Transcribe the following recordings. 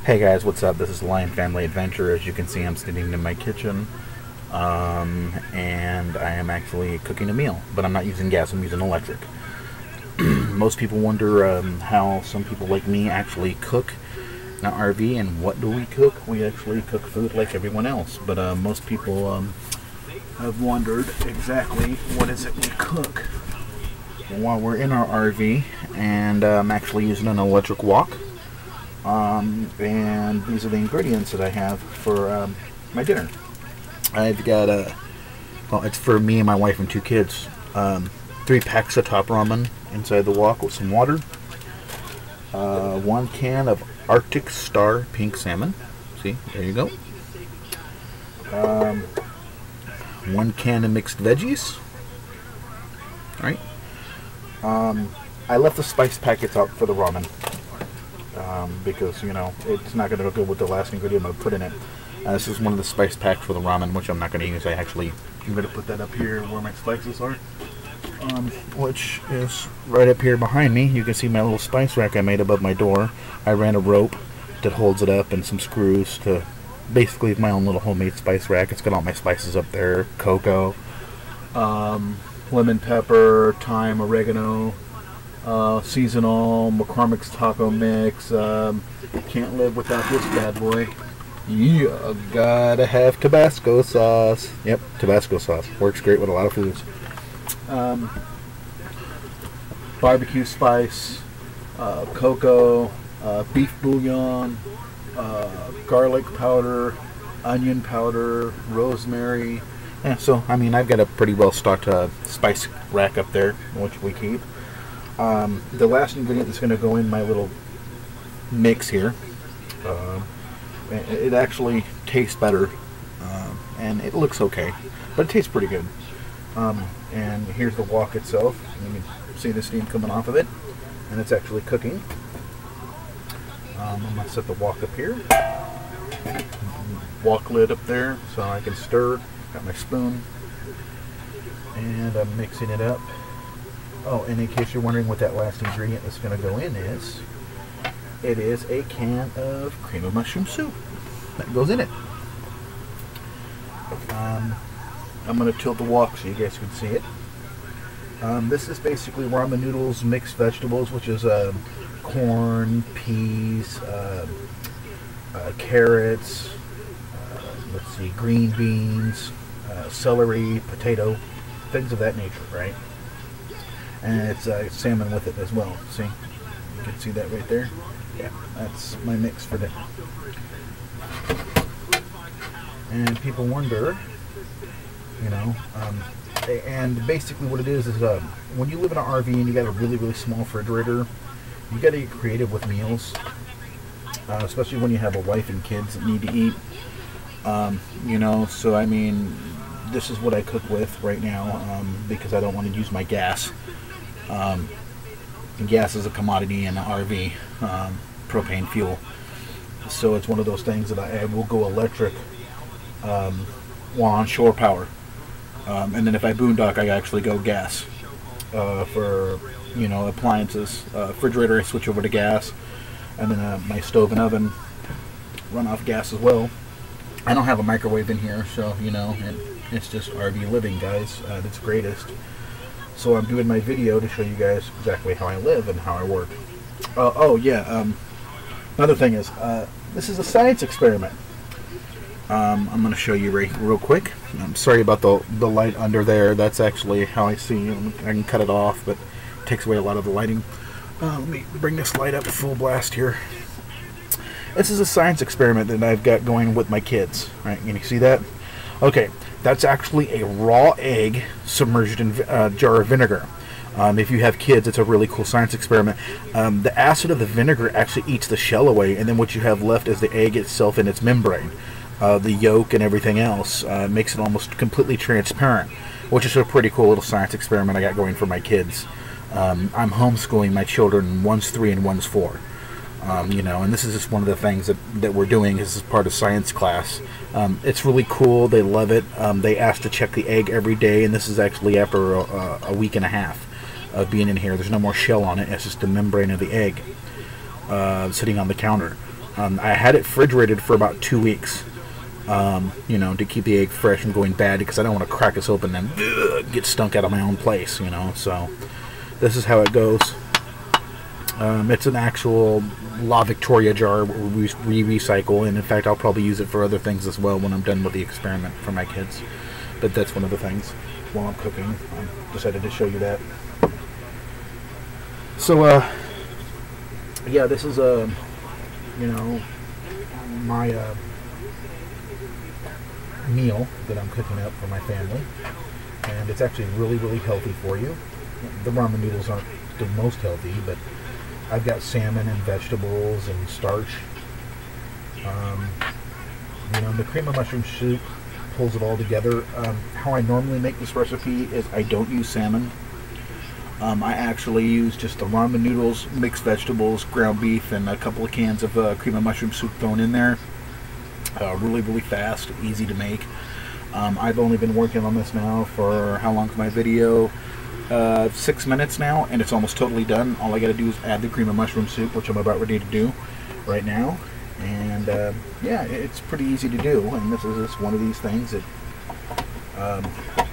Hey guys, what's up? This is Lion Family Adventure. As you can see, I'm sitting in my kitchen, and I am actually cooking a meal, but I'm not using gas, I'm using electric. Most people wonder how some people like me actually cook in an RV, and what do we cook? We actually cook food like everyone else, but most people have wondered exactly what is it we cook while we're in our RV, and I'm actually using an electric wok. And these are the ingredients that I have for my dinner. I've got well, it's for me and my wife and 2 kids. 3 packs of top ramen inside the wok with some water. 1 can of Arctic Star pink salmon. See, there you go. 1 can of mixed veggies. All right. I left the spice packets out for the ramen. Because, you know, it's not going to go good with the last ingredient I'm going to put in it. This is one of the spice packs for the ramen, which I'm not going to use. I'm going to put that up here where my spices are, which is right up here behind me. You can see my little spice rack I made above my door. I ran a rope that holds it up and some screws to basically my own little homemade spice rack. It's got all my spices up there: cocoa, lemon pepper, thyme, oregano, seasonal, McCormick's taco mix. Can't live without this bad boy. Yeah, gotta have Tabasco sauce. Yep, Tabasco sauce works great with a lot of foods. Barbecue spice, cocoa, beef bouillon, garlic powder, onion powder, rosemary. Yeah, so I mean, I've got a pretty well stocked spice rack up there, which we keep. The last ingredient that's going to go in my little mix here, it actually tastes better, and it looks okay, but it tastes pretty good. And here's the wok itself. You can see the steam coming off of it, and it's actually cooking. I'm going to set the wok up here, wok lid up there so I can stir. Got my spoon, and I'm mixing it up. Oh, and in case you're wondering what that last ingredient that's going to go in is, it is a can of cream of mushroom soup that goes in it. I'm going to tilt the wok so you guys can see it. This is basically ramen noodles, mixed vegetables, which is corn, peas, carrots, let's see, green beans, celery, potato, things of that nature, right? And it's salmon with it as well. See? You can see that right there. Yeah, that's my mix for dinner. And people wonder, you know, and basically what it is when you live in an RV and you got a really, really small refrigerator, you got to get creative with meals, especially when you have a wife and kids that need to eat. You know, so I mean, this is what I cook with right now, because I don't want to use my gas. Gas is a commodity in an RV, propane fuel. So it's one of those things that I will go electric while on shore power. And then if I boondock, I actually go gas for, you know, appliances. Refrigerator, I switch over to gas. And then my stove and oven run off gas as well. I don't have a microwave in here, so, you know, it's just RV living, guys. It's greatest. So I'm doing my video to show you guys exactly how I live and how I work. Oh yeah, another thing is, this is a science experiment. I'm going to show you real quick. I'm sorry about the light under there. That's actually how I see it. I can cut it off, but it takes away a lot of the lighting. Let me bring this light up full blast here. This is a science experiment that I've got going with my kids. Right? Can you see that? Okay. That's actually a raw egg submerged in a jar of vinegar. If you have kids, it's a really cool science experiment. The acid of the vinegar actually eats the shell away, and then what you have left is the egg itself and its membrane. The yolk and everything else makes it almost completely transparent, which is a pretty cool little science experiment I got going for my kids. I'm homeschooling my children. One's 3 and one's 4. You know, and this is just one of the things that we're doing as part of science class. It's really cool. They love it. They ask to check the egg every day, and this is actually after a week and a half of being in here. There's no more shell on it. It's just the membrane of the egg sitting on the counter. I had it refrigerated for about 2 weeks, you know, to keep the egg fresh from going bad, because I don't want to crack this open and get stunk out of my own place, you know. So this is how it goes. It's an actual La Victoria jar we recycle, and in fact I'll probably use it for other things as well when I'm done with the experiment for my kids. But that's one of the things while I'm cooking. I decided to show you that. So yeah, this is you know, my meal that I'm cooking up for my family, and it's actually really, really healthy for you. The ramen noodles aren't the most healthy, but I've got salmon and vegetables and starch. You know, the cream of mushroom soup pulls it all together. How I normally make this recipe is I don't use salmon. I actually use just the ramen noodles, mixed vegetables, ground beef, and a couple of cans of cream of mushroom soup thrown in there. Really, really fast, easy to make. I've only been working on this now for, how long's my video? 6 minutes now, and it's almost totally done. All I got to do is add the cream of mushroom soup, which I'm about ready to do right now. And yeah, it's pretty easy to do, and this is just one of these things that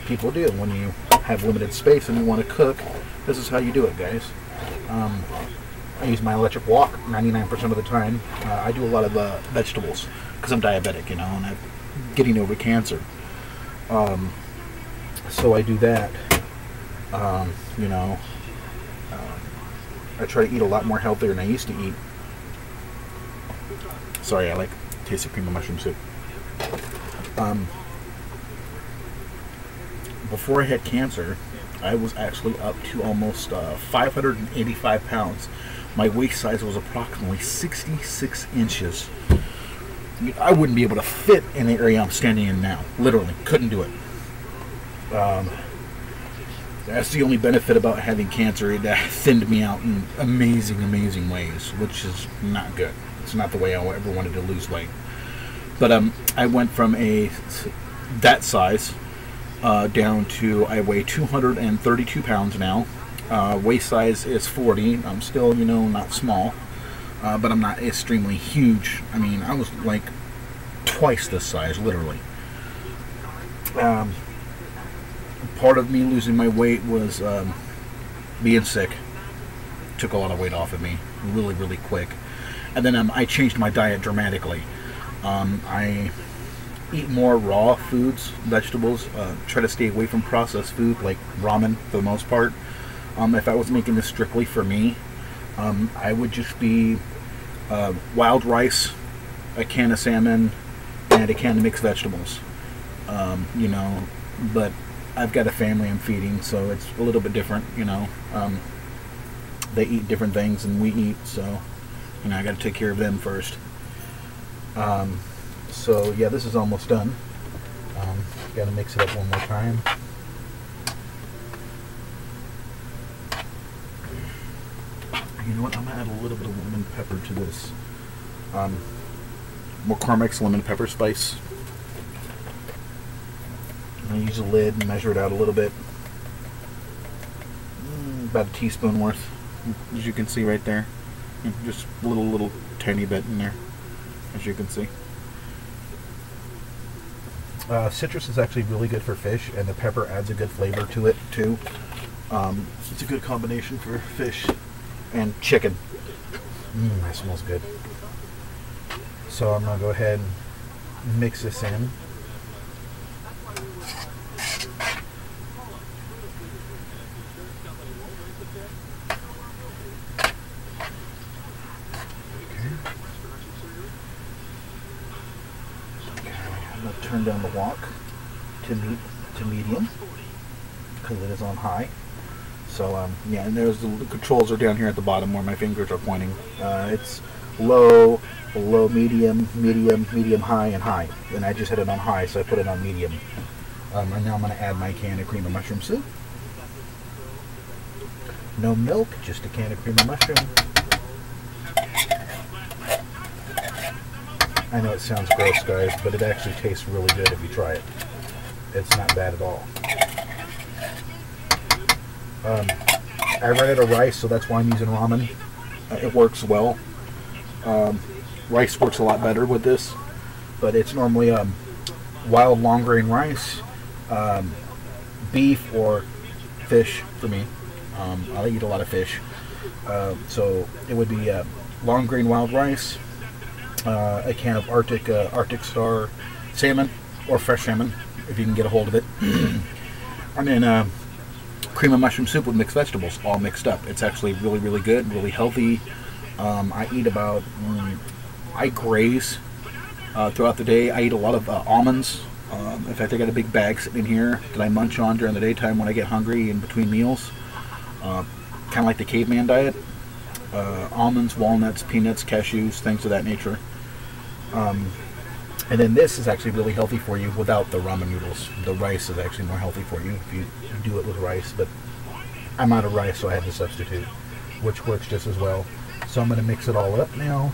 people do when you have limited space and you want to cook. This is how you do it, guys. I use my electric wok 99% of the time. I do a lot of vegetables because I'm diabetic, you know, and I'm getting over cancer. So I do that. You know, I try to eat a lot more healthier than I used to eat. Sorry, I like the taste of cream of mushroom soup. Before I had cancer, I was actually up to almost 585 pounds. My waist size was approximately 66 inches. I wouldn't be able to fit in the area I'm standing in now. Literally, couldn't do it. That's the only benefit about having cancer. It thinned me out in amazing, amazing ways, which is not good. It's not the way I ever wanted to lose weight. But I went from that size down to, I weigh 232 pounds now. Waist size is 40. I'm still, you know, not small, but I'm not extremely huge. I mean, I was like twice this size, literally. Part of me losing my weight was being sick. Took a lot of weight off of me really, really quick. And then I changed my diet dramatically. I eat more raw foods, vegetables, try to stay away from processed food like ramen for the most part. If I was making this strictly for me, I would just be wild rice, a can of salmon, and a can of mixed vegetables. You know, but I've got a family I'm feeding, so it's a little bit different, you know. They eat different things than we eat, so, you know, I got to take care of them first. So yeah, this is almost done. Got to mix it up one more time. You know what? I'm gonna add a little bit of lemon pepper to this. McCormick's lemon pepper spice. I use a lid and measure it out a little bit. About a teaspoon worth, as you can see right there. Just a little tiny bit in there, as you can see. Citrus is actually really good for fish, and the pepper adds a good flavor to it too. It's a good combination for fish and chicken. That smells good. So I'm gonna go ahead and mix this in. Turn down the wok to medium because it is on high. So yeah, and there's the controls are down here at the bottom where my fingers are pointing. It's low, medium, high, and high. And I just had it on high, so I put it on medium. And now I'm going to add my can of cream of mushroom soup. No milk, just a can of cream of mushroom. I know it sounds gross, guys, but it actually tastes really good if you try it. It's not bad at all. I ran out of rice, so that's why I'm using ramen. It works well. rice works a lot better with this, but it's normally wild long grain rice, beef or fish for me. I eat a lot of fish, so it would be long grain wild rice, a can of Arctic Star salmon or fresh salmon if you can get a hold of it, and then cream of mushroom soup with mixed vegetables, all mixed up. It's actually really, really good, really healthy. I eat about, I graze throughout the day. I eat a lot of almonds. In fact, I got a big bag sitting in here that I munch on during the daytime when I get hungry in between meals. Kind of like the caveman diet. Almonds, walnuts, peanuts, cashews, things of that nature. And then this is actually really healthy for you without the ramen noodles. The rice is actually more healthy for you if you do it with rice, but I'm out of rice, so I had to substitute, which works just as well. So I'm going to mix it all up now.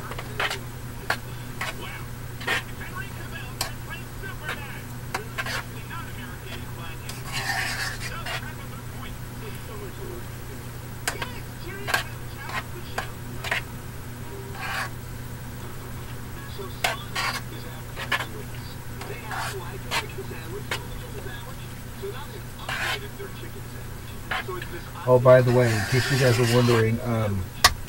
Oh, by the way, in case you guys are wondering,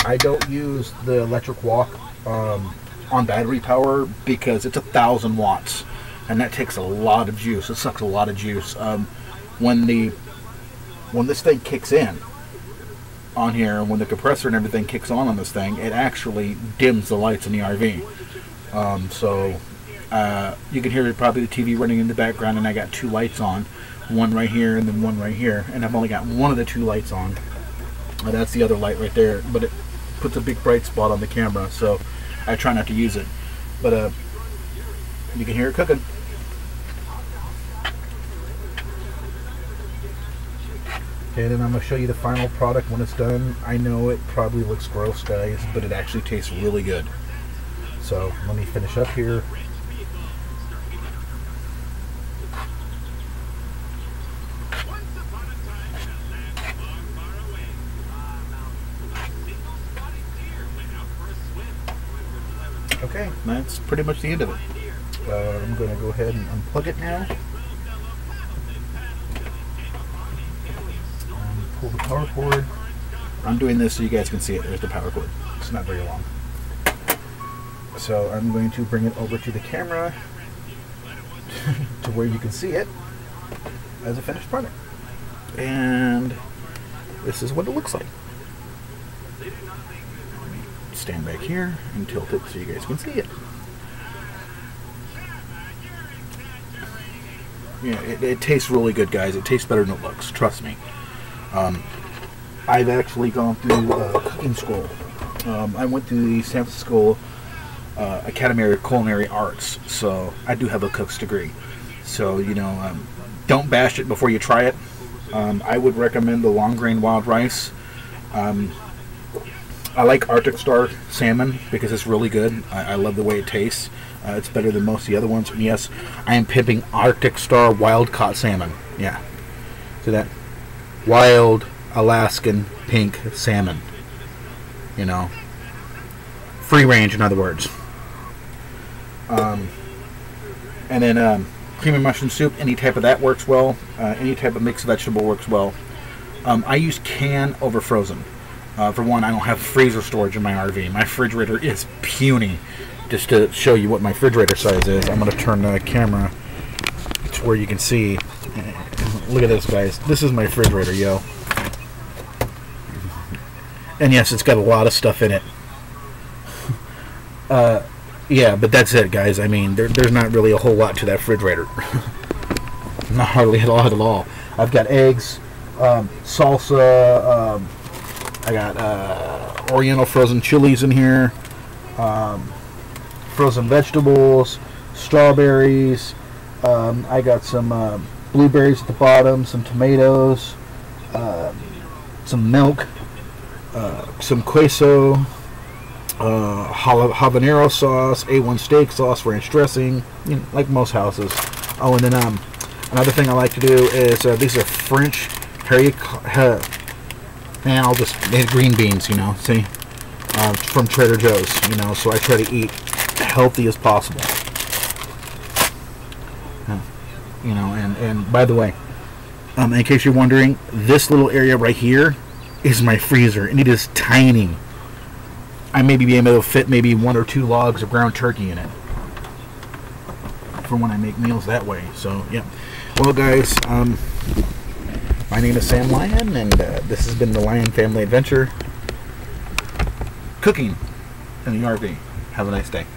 I don't use the electric wok on battery power because it's 1,000 watts, and that takes a lot of juice. It sucks a lot of juice. When this thing kicks in on here, when the compressor and everything kicks on this thing, it actually dims the lights in the RV. So you can hear probably the TV running in the background, and I got 2 lights on. One right here and then one right here, and I've only got one of the 2 lights on. That's the other light right there, but it puts a big bright spot on the camera, so I try not to use it. But you can hear it cooking. Okay, then I'm going to show you the final product when it's done. I know it probably looks gross, guys, but it actually tastes really good. So let me finish up here. Okay, that's pretty much the end of it. I'm going to go ahead and unplug it now. And pull the power cord. I'm doing this so you guys can see it. There's the power cord. It's not very long. So I'm going to bring it over to the camera to where you can see it as a finished product. And this is what it looks like. Stand back here and tilt it so you guys can see it. Yeah, it tastes really good, guys. It tastes better than it looks. Trust me. I've actually gone through cooking school. I went to the San Francisco Academy of Culinary Arts, so I do have a cook's degree. So, you know, don't bash it before you try it. I would recommend the long grain wild rice. I like Arctic Star salmon because it's really good. I love the way it tastes. It's better than most of the other ones. And yes, I am pimping Arctic Star wild caught salmon. Yeah. See that? Wild Alaskan pink salmon. You know. Free range, in other words. And then cream of mushroom soup, any type of that works well. Any type of mixed vegetable works well. I use can over frozen. For one, I don't have freezer storage in my RV. My refrigerator is puny. Just to show you what my refrigerator size is, I'm going to turn the camera to where you can see. Look at this, guys. This is my refrigerator, yo. And yes, it's got a lot of stuff in it. Yeah, but that's it, guys. I mean, there's not really a whole lot to that refrigerator. Not hardly a lot at all. I've got eggs, salsa, I got Oriental frozen chilies in here, frozen vegetables, strawberries, I got some blueberries at the bottom, some tomatoes, some milk, some queso, habanero sauce, A1 steak sauce, ranch dressing, you know, like most houses. Oh, and then another thing I like to do is these are French and I'll just make green beans, you know, see, from Trader Joe's, you know, so I try to eat healthy as possible. You know, and by the way, in case you're wondering, this little area right here is my freezer, and it is tiny. I may be able to fit maybe 1 or 2 logs of ground turkey in it for when I make meals that way. So yeah. Well, guys, my name is Sam Lyon, and this has been the Lyon Family Adventure, cooking in the RV. Have a nice day.